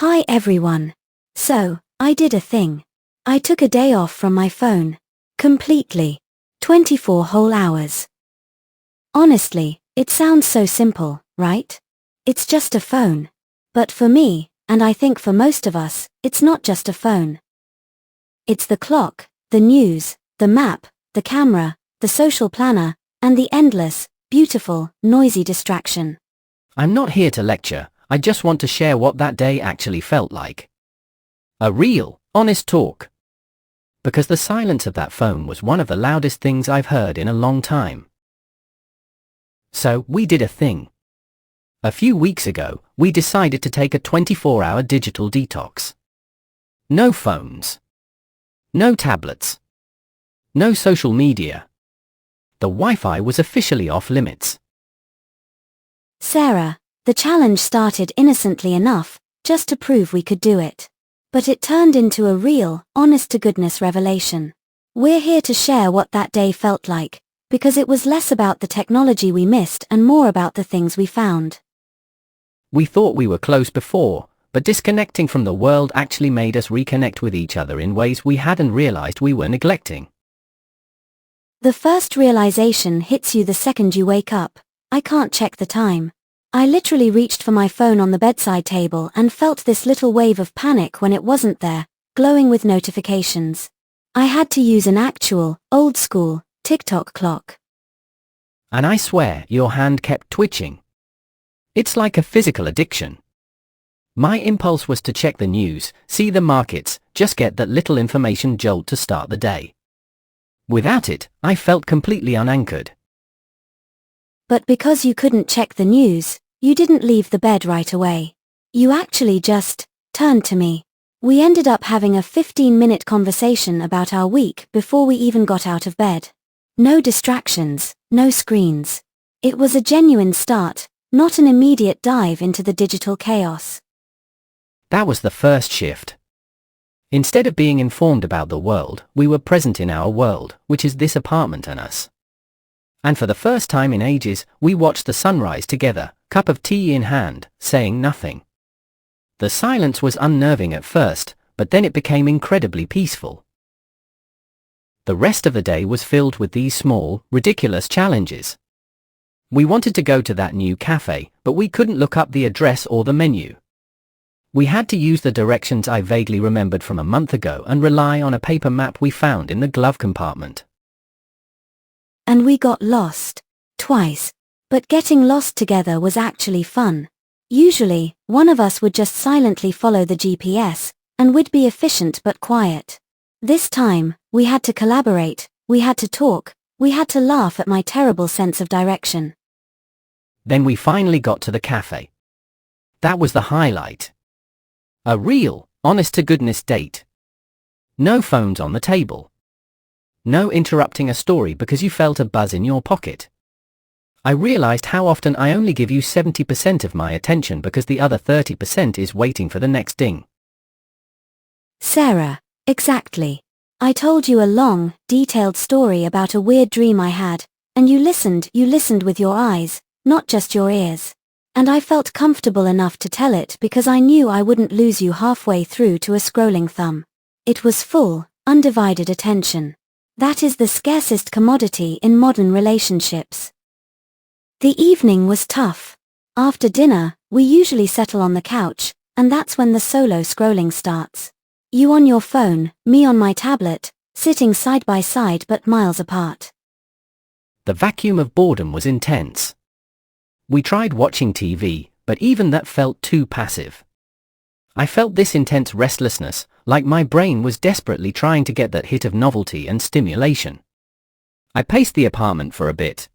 Hi everyone. So, I did a thing. I took a day off from my phone. Completely. 24 whole hours. Honestly, it sounds so simple, right? It's just a phone. But for me, and I think for most of us, it's not just a phone. It's the clock, the news, the map, the camera, the social planner, and the endless, beautiful, noisy distraction. I'm not here to lecture, I just want to share what that day actually felt like. A real, honest talk. Because the silence of that phone was one of the loudest things I've heard in a long time. So, we did a thing. A few weeks ago, we decided to take a 24-hour digital detox. No phones. No tablets. No social media. The Wi-Fi was officially off limits. Sarah, the challenge started innocently enough, just to prove we could do it. But it turned into a real, honest-to-goodness revelation. We're here to share what that day felt like, because it was less about the technology we missed and more about the things we found. We thought we were close before, but disconnecting from the world actually made us reconnect with each other in ways we hadn't realized we were neglecting. The first realization hits you the second you wake up. I can't check the time. I literally reached for my phone on the bedside table and felt this little wave of panic when it wasn't there, glowing with notifications. I had to use an actual, old-school, TikTok clock. And I swear, your hand kept twitching. It's like a physical addiction. My impulse was to check the news, see the markets, just get that little information jolt to start the day. Without it, I felt completely unanchored. But because you couldn't check the news, you didn't leave the bed right away. You actually just turned to me. We ended up having a 15-minute conversation about our week before we even got out of bed. No distractions, no screens. It was a genuine start, not an immediate dive into the digital chaos. That was the first shift. Instead of being informed about the world, we were present in our world, which is this apartment and us. And for the first time in ages, we watched the sunrise together, cup of tea in hand, saying nothing. The silence was unnerving at first, but then it became incredibly peaceful. The rest of the day was filled with these small, ridiculous challenges. We wanted to go to that new cafe, but we couldn't look up the address or the menu. We had to use the directions I vaguely remembered from a month ago and rely on a paper map we found in the glove compartment. And we got lost. Twice. But getting lost together was actually fun. Usually, one of us would just silently follow the GPS, and we'd be efficient but quiet. This time, we had to collaborate, we had to talk, we had to laugh at my terrible sense of direction. Then we finally got to the cafe. That was the highlight. A real, honest-to-goodness date. No phones on the table. No interrupting a story because you felt a buzz in your pocket. I realized how often I only give you 70% of my attention because the other 30% is waiting for the next ding. Sarah, exactly. I told you a long, detailed story about a weird dream I had, and you listened with your eyes, not just your ears. And I felt comfortable enough to tell it because I knew I wouldn't lose you halfway through to a scrolling thumb. It was full, undivided attention. That is the scarcest commodity in modern relationships. The evening was tough. After dinner, we usually settle on the couch, and that's when the solo scrolling starts. You on your phone, me on my tablet, sitting side by side but miles apart. The vacuum of boredom was intense. We tried watching TV, but even that felt too passive. I felt this intense restlessness, like my brain was desperately trying to get that hit of novelty and stimulation. I paced the apartment for a bit.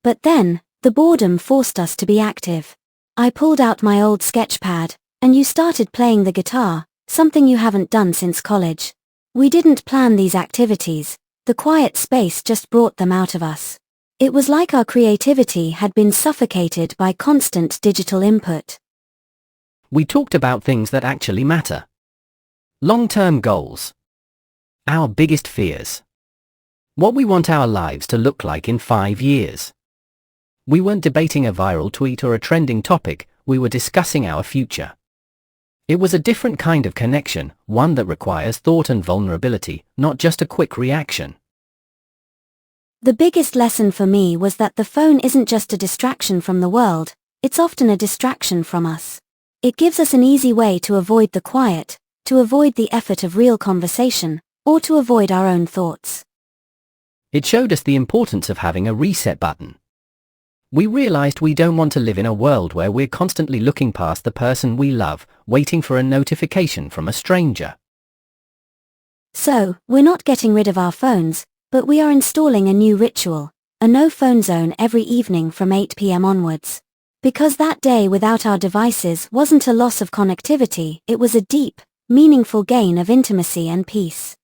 But then, the boredom forced us to be active. I pulled out my old sketch pad, and you started playing the guitar, something you haven't done since college. We didn't plan these activities, the quiet space just brought them out of us. It was like our creativity had been suffocated by constant digital input. We talked about things that actually matter. Long-term goals. Our biggest fears. What we want our lives to look like in 5 years. We weren't debating a viral tweet or a trending topic, we were discussing our future. It was a different kind of connection, one that requires thought and vulnerability, not just a quick reaction. The biggest lesson for me was that the phone isn't just a distraction from the world, it's often a distraction from us. It gives us an easy way to avoid the quiet, to avoid the effort of real conversation, or to avoid our own thoughts. It showed us the importance of having a reset button. We realized we don't want to live in a world where we're constantly looking past the person we love, waiting for a notification from a stranger. So, we're not getting rid of our phones, but we are installing a new ritual, a no-phone zone every evening from 8 p.m. onwards. Because that day without our devices wasn't a loss of connectivity, it was a deep, meaningful gain of intimacy and peace.